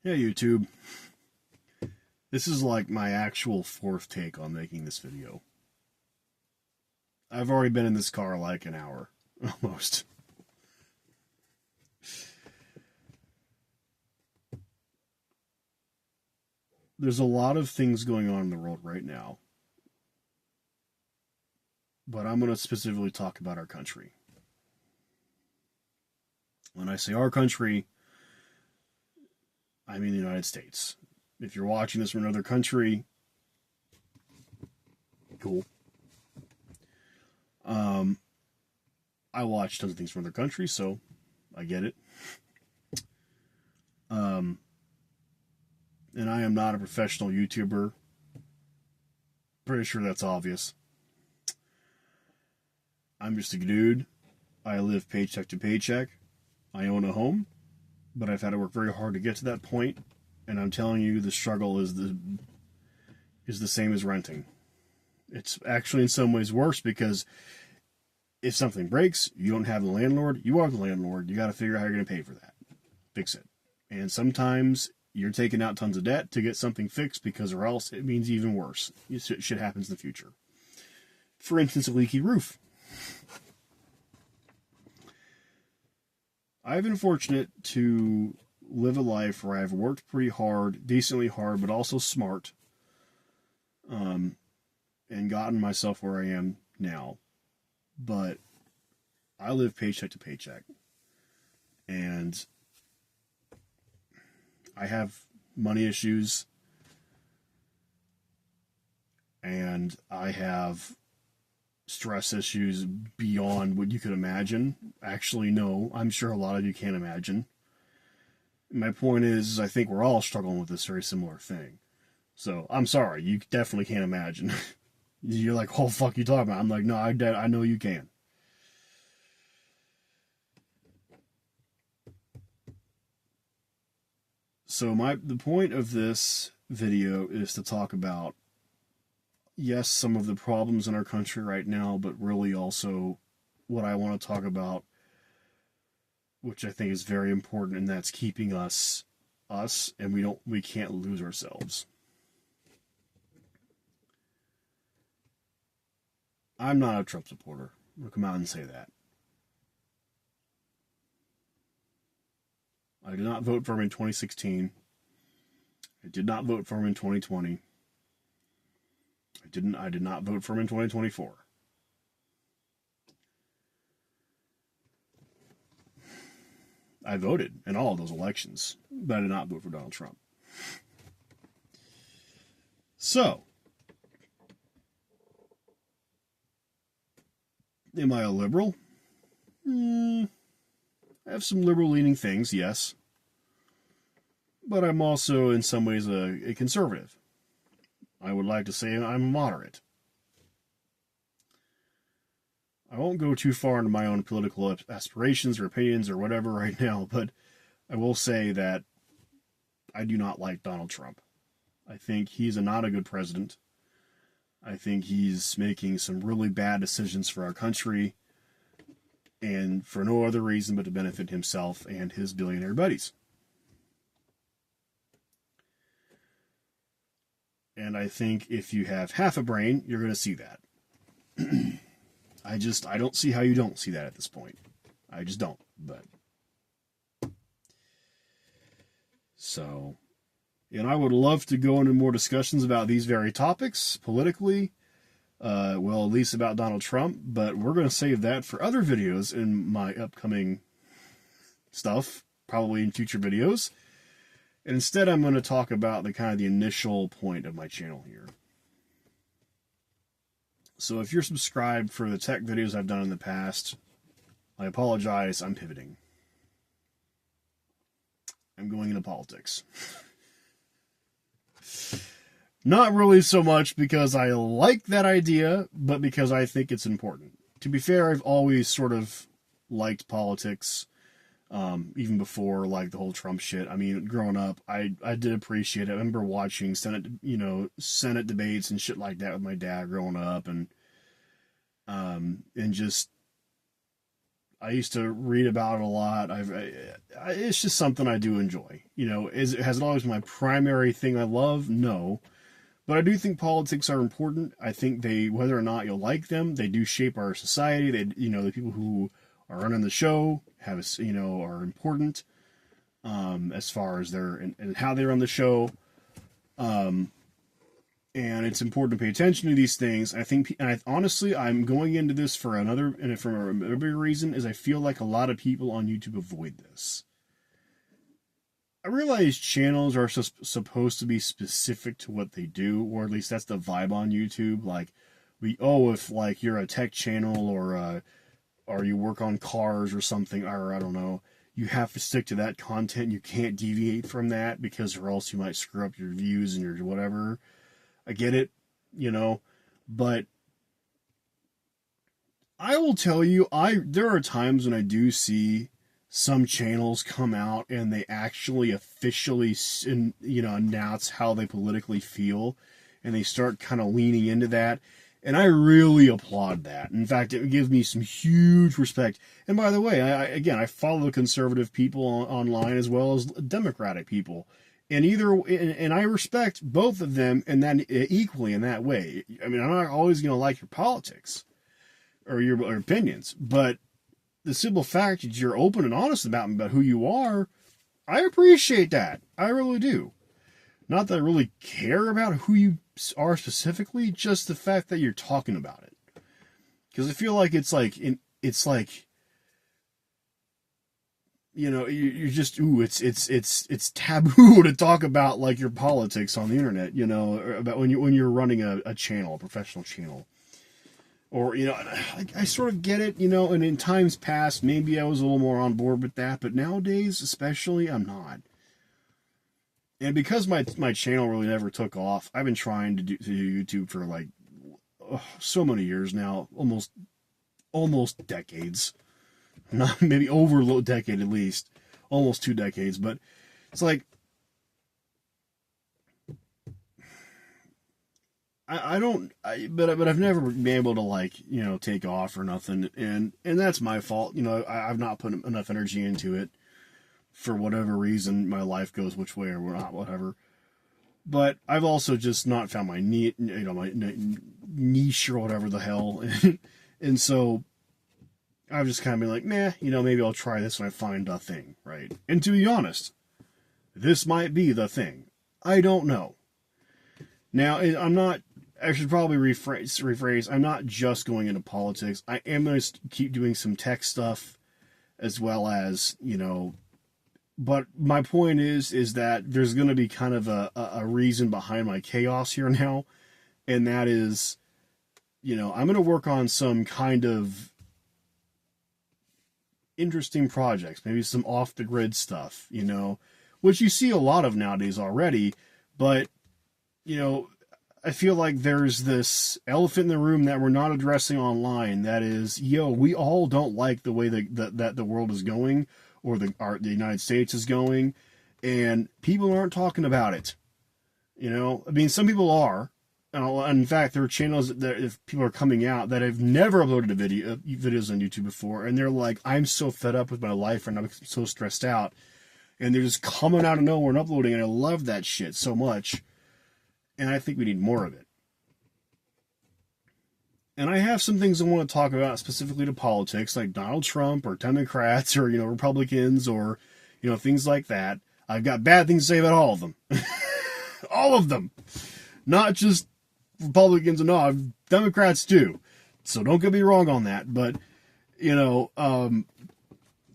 Hey YouTube, this is like my actual fourth take on making this video. I've already been in this car like an hour, almost. There's a lot of things going on in the world right now, but I'm going to specifically talk about our country. When I say our country, I mean the United States. If you're watching this from another country, cool. Um, I watch tons of things from other countries, so I get it. Um, and I am not a professional YouTuber. Pretty sure that's obvious. I'm just a dude. I live paycheck to paycheck. I own a home, but I've had to work very hard to get to that point, and I'm telling you, the struggle is the same as renting. It's actually in some ways worse because if something breaks, you don't have the landlord. You are the landlord. You got to figure out how you're going to pay for that. Fix it. And sometimes you're taking out tons of debt to get something fixed because, or else it means even worse. Shit happens in the future. For instance, a leaky roof. I've been fortunate to live a life where I've worked pretty hard, decently hard, but also smart, and gotten myself where I am now. But I live paycheck to paycheck, and I have money issues, and I have stress issues beyond what you could imagine. Actually, no, I'm sure a lot of you can't imagine. My point is, I think we're all struggling with this very similar thing. So, I'm sorry, you definitely can't imagine. You're like, oh, fuck you talking about? I'm like, no, I know you can. So, the point of this video is to talk about, yes, some of the problems in our country right now, but really also what I want to talk about, which I think is very important, and that's keeping us, and we can't lose ourselves. I'm not a Trump supporter. I'll come out and say that. I did not vote for him in 2016. I did not vote for him in 2020. I did not vote for him in 2024. I voted in all of those elections, but I did not vote for Donald Trump. So, am I a liberal? I have some liberal leaning things, yes. But I'm also, in some ways, a conservative. I would like to say I'm a moderate. I won't go too far into my own political aspirations or opinions or whatever right now, but I will say that I do not like Donald Trump. I think he's not a good president. I think he's making some really bad decisions for our country, and for no other reason but to benefit himself and his billionaire buddies. And I think if you have half a brain, you're going to see that. I don't see how you don't see that at this point. I just don't. But so, and I would love to go into more discussions about these very topics politically. Well, at least about Donald Trump, but we're going to save that for other videos in my upcoming stuff, probably in future videos. And instead, I'm going to talk about the initial point of my channel here. So if you're subscribed for the tech videos I've done in the past, I apologize, I'm pivoting. I'm going into politics. Not really so much because I like that idea, but because I think it's important. To be fair, I've always sort of liked politics, even before like the whole Trump shit. I mean, growing up, I did appreciate it. I remember watching Senate debates and shit like that with my dad growing up, and just I used to read about it a lot. It's just something I do enjoy. Has it always been my primary thing I love? No. But I do think politics are important. I think whether or not you'll like them, they do shape our society. The people who are running the show are important, as far as and how they run the show. And it's important to pay attention to these things. Honestly, I'm going into this for another bigger reason, is I feel like a lot of people on YouTube avoid this. I realize channels are supposed to be specific to what they do, or at least that's the vibe on YouTube. Like, if like you're a tech channel or you work on cars or something, or I don't know, you have to stick to that content. You can't deviate from that, because or else you might screw up your views and your whatever. I get it, but I will tell you, there are times when I do see some channels come out and they actually officially, announce how they politically feel, and they start kind of leaning into that. And I really applaud that. In fact, it gives me some huge respect. And by the way, I follow conservative people online as well as Democratic people. And I respect both of them in that equally in that way. I mean, I'm not always going to like your politics or your opinions, but the simple fact that you're open and honest about who you are, I appreciate that. I really do. Not that I really care about who you are specifically, just the fact that you're talking about it. Because I feel like it's like you're just it's taboo to talk about like your politics on the internet, or about when you're running a channel, a professional channel. Or, I sort of get it, and in times past, maybe I was a little more on board with that, but nowadays, especially, I'm not. And because my channel really never took off, I've been trying to do YouTube for like so many years now, almost decades. Not maybe over a decade at least, almost 2 decades, but it's like, but I've never been able to take off or nothing, and that's my fault. I've not put enough energy into it for whatever reason. My life goes which way or not, whatever. But I've also just not found my my niche or whatever the hell, and so I've just kind of been like, nah, maybe I'll try this when I find a thing, right? And to be honest, this might be the thing. I don't know. Now, I should probably rephrase. I'm not just going into politics. I am going to keep doing some tech stuff as well as, but my point is that there's going to be kind of a reason behind my chaos here now. And that is, I'm going to work on some kind of interesting projects, maybe some off the grid stuff, which you see a lot of nowadays already. But, I feel like there's this elephant in the room that we're not addressing online. That is, we all don't like the way that the world is going, or the United States is going, and people aren't talking about it. I mean, some people are. In fact, there are channels that if people are coming out that have never uploaded videos on YouTube before, and they're like, I'm so fed up with my life and I'm so stressed out, and they're just coming out of nowhere and uploading, and I love that shit so much. And I think we need more of it. And I have some things I want to talk about specifically to politics, like Donald Trump or Democrats or, Republicans or, things like that. I've got bad things to say about all of them. All of them. Not just Republicans and no, Democrats too. So don't get me wrong on that. But,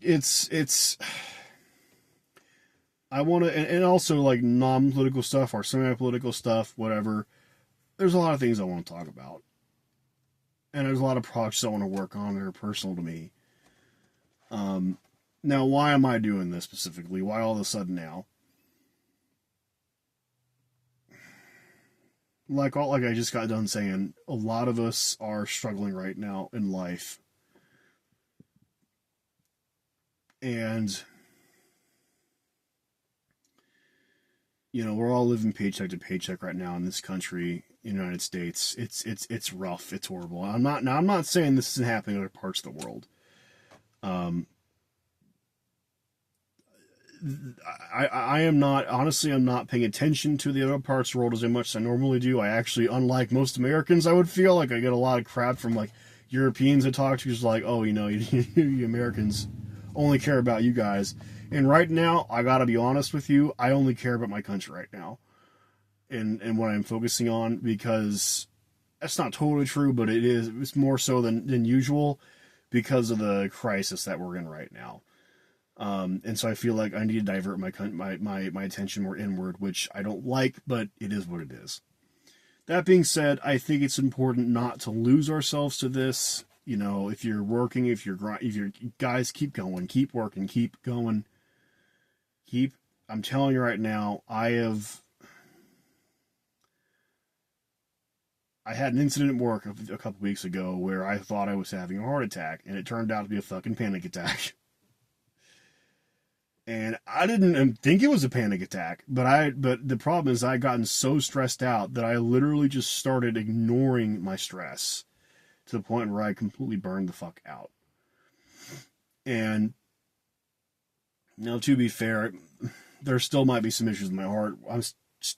it's I want to, and also like non-political stuff or semi-political stuff, whatever. There's a lot of things I want to talk about. And there's a lot of projects I want to work on that are personal to me. Now, why am I doing this specifically? Why all of a sudden now? Like I just got done saying, a lot of us are struggling right now in life. And we're all living paycheck to paycheck right now in this country, United States. It's rough. It's horrible. I'm not saying this isn't happening in other parts of the world. Um, I am not, honestly, I'm not paying attention to the other parts of the world as much as I normally do. I actually, unlike most Americans, I would feel like I get a lot of crap from like Europeans I talk to, who's like, oh, you Americans only care about you guys. And right now, I gotta be honest with you, I only care about my country right now, and what I'm focusing on, because that's not totally true, but it's more so than usual because of the crisis that we're in right now. And so I feel like I need to divert my attention more inward, which I don't like, but it is what it is. That being said, I think it's important not to lose ourselves to this. You know, if you're working, if you're guys, keep going, keep working, keep going, keep. I'm telling you right now, I had an incident at work a couple weeks ago where I thought I was having a heart attack, and it turned out to be a fucking panic attack. And I didn't think it was a panic attack, but the problem is I gotten so stressed out that I literally just started ignoring my stress to the point where I completely burned the fuck out. And now, to be fair, there still might be some issues with my heart.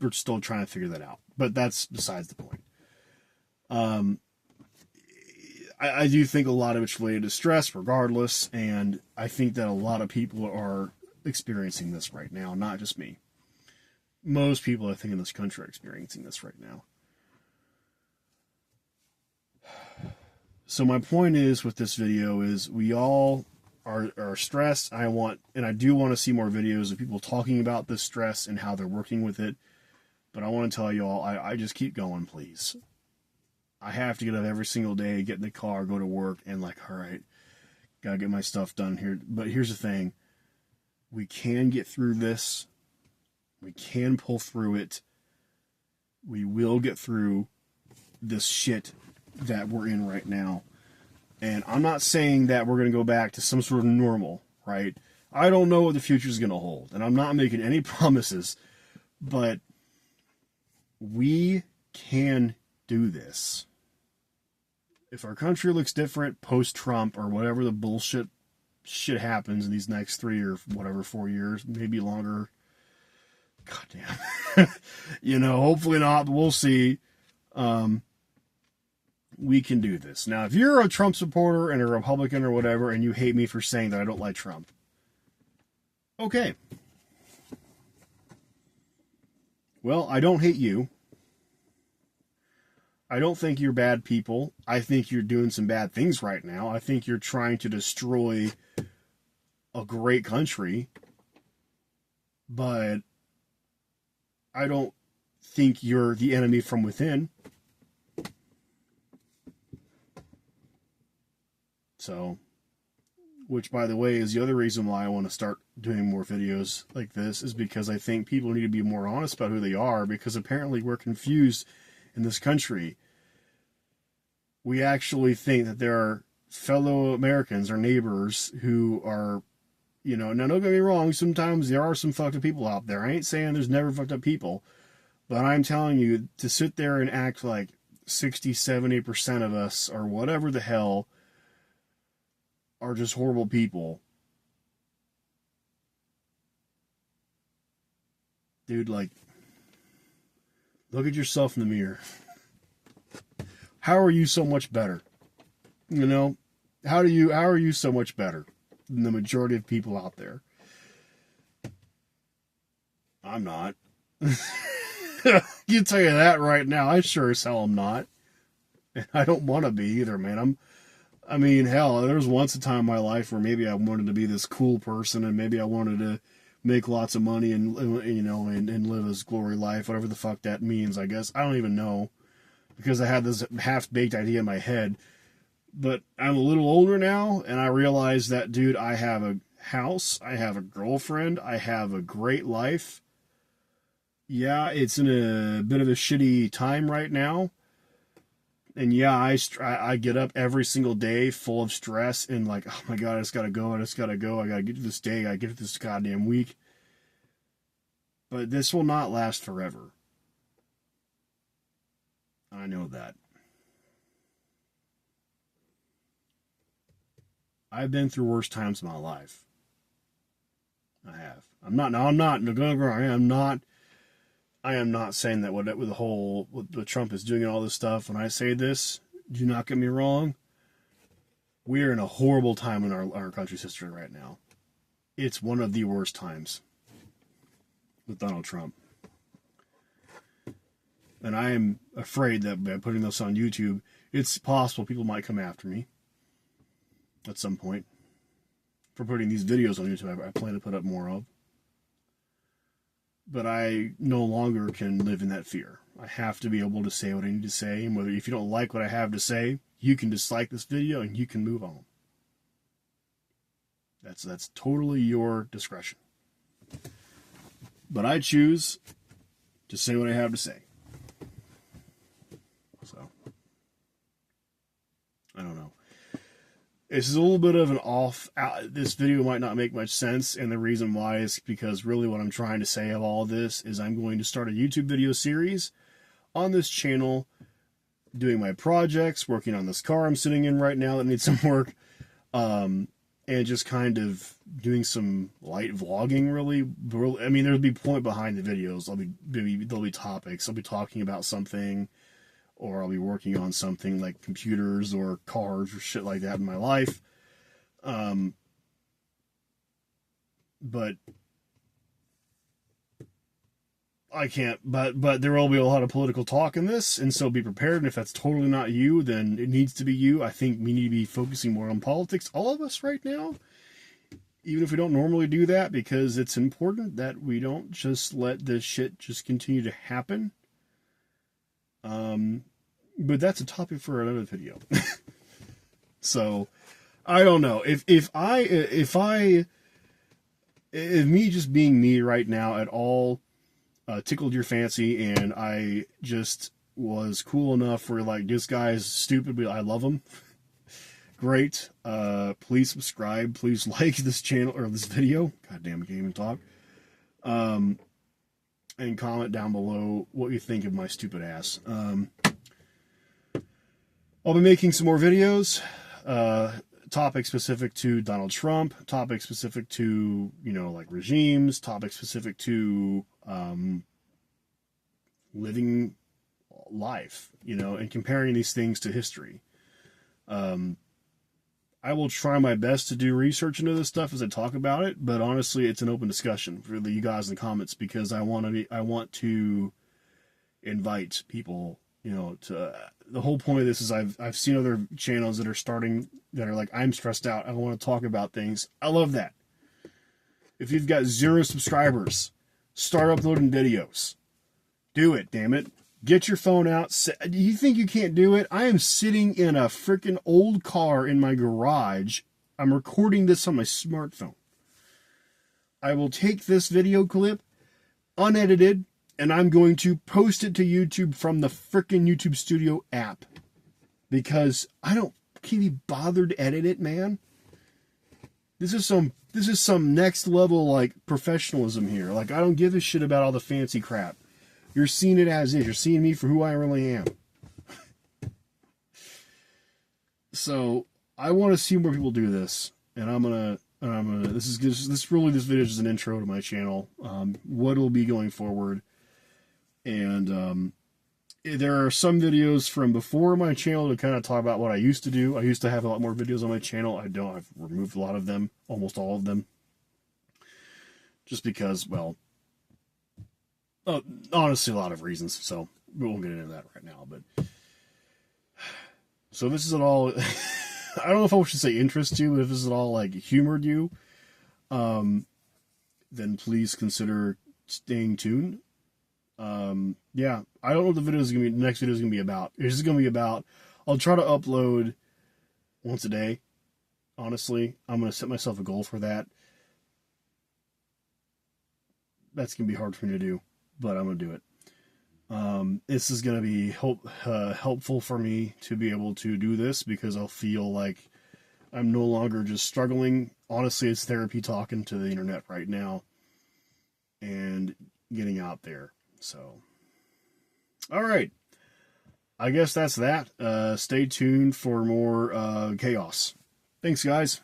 We're still trying to figure that out, but that's besides the point. I do think a lot of it's related to stress, regardless, and I think that a lot of people are experiencing this right now, not just me. Most people, I think, in this country are experiencing this right now. So my point is with this video is we all are stressed. I do want to see more videos of people talking about this stress and how they're working with it. But I want to tell you all, I just keep going, please. I have to get up every single day, get in the car, go to work, and like, all right, gotta get my stuff done here. But here's the thing. We can get through this. We can pull through it. We will get through this shit that we're in right now. And I'm not saying that we're going to go back to some sort of normal, right? I don't know what the future is going to hold. And I'm not making any promises. But we can do this. If our country looks different post-Trump or whatever the bullshit shit happens in these next 3 or whatever 4 years, maybe longer. Goddamn. Hopefully not, but we'll see. We can do this. Now, if you're a Trump supporter and a Republican or whatever, and you hate me for saying that I don't like Trump, okay. Well, I don't hate you. I don't think you're bad people. I think you're doing some bad things right now. I think you're trying to destroy a great country. But I don't think you're the enemy from within. So, which, by the way, is the other reason why I want to start doing more videos like this, is because I think people need to be more honest about who they are, because apparently we're confused in this country. We actually think that there are fellow Americans, our neighbors, who are, now don't get me wrong, sometimes there are some fucked up people out there. I ain't saying there's never fucked up people, but I'm telling you, to sit there and act like 60, 70% of us, or whatever the hell, are just horrible people. Dude, like, look at yourself in the mirror. How are you so much better? How are you so much better than the majority of people out there? I'm not. You tell you that right now. I sure as hell am not. And I don't want to be either, man. Hell, there was once a time in my life where maybe I wanted to be this cool person, and maybe I wanted to make lots of money and live this glory life, whatever the fuck that means, I guess. I don't even know, because I had this half-baked idea in my head. But I'm a little older now, and I realize that, dude, I have a house, I have a girlfriend, I have a great life. Yeah, it's in a bit of a shitty time right now. And yeah, I get up every single day full of stress and like, oh my God, I just gotta go, I gotta get to this day, I gotta get to this goddamn week. But this will not last forever. I know that. I've been through worse times in my life. I have. I'm not. I am not saying that what Trump is doing and all this stuff. When I say this, do not get me wrong. We are in a horrible time in our country's history right now. It's one of the worst times with Donald Trump. And I am afraid that by putting this on YouTube, it's possible people might come after me at some point for putting these videos on YouTube. I plan to put up more of. But I no longer can live in that fear. I have to be able to say what I need to say. And if you don't like what I have to say, you can dislike this video and you can move on. That's totally your discretion. But I choose to say what I have to say. So, I don't know. This is a little bit of an this video might not make much sense, and the reason why is because really what I'm trying to say of all this is I'm going to start a YouTube video series on this channel, doing my projects, working on this car I'm sitting in right now that needs some work, and just kind of doing some light vlogging, really. I mean, there'll be point behind the videos. There'll be topics. I'll be talking about something, or I'll be working on something like computers or cars or shit like that in my life. But I can't, but there will be a lot of political talk in this, and so be prepared. And if that's totally not you, then it needs to be you. I think we need to be focusing more on politics, all of us right now, even if we don't normally do that, because it's important that we don't just let this shit just continue to happen. But that's a topic for another video. So, I don't know. If me just being me right now at all tickled your fancy, and I just was cool enough where, like, this guy's stupid, but I love him, great. Please subscribe. Please like this channel, or this video. God damn, I can't even talk. And comment down below what you think of my stupid ass. I'll be making some more videos, topics specific to Donald Trump, topics specific to, like regimes, topics specific to living life, and comparing these things to history. I will try my best to do research into this stuff as I talk about it, but honestly, it's an open discussion for you guys in the comments, because I want to invite people, to the whole point of this is I've seen other channels that are starting that are like, I'm stressed out, I want to talk about things. I love that. If you've got 0 subscribers, start uploading videos. Do it, damn it. Get your phone out. Do you think you can't do it? I am sitting in a freaking old car in my garage. I'm recording this on my smartphone. I will take this video clip, unedited, and I'm going to post it to YouTube from the freaking YouTube Studio app. Because can't be bothered to edit it, man. This is some next level, like, professionalism here. Like, I don't give a shit about all the fancy crap. You're seeing it as is. You're seeing me for who I really am. So I want to see more people do this, and I'm gonna. This video is just an intro to my channel. What will be going forward, and there are some videos from before my channel to kind of talk about what I used to do. I used to have a lot more videos on my channel. I've removed a lot of them, almost all of them, just because, well. Honestly, a lot of reasons, so we won't get into that right now. But so this is at all. I don't know if I should say interest you, but if this is at all like humored you, then please consider staying tuned. Yeah, I don't know what the next video is gonna be about. It's just gonna be about. I'll try to upload once a day. Honestly, I'm gonna set myself a goal for that. That's gonna be hard for me to do, but I'm going to do it. This is going to be helpful for me to be able to do this, because I'll feel like I'm no longer just struggling. Honestly, it's therapy talking to the internet right now and getting out there. So, all right. I guess that's that. Stay tuned for more chaos. Thanks, guys.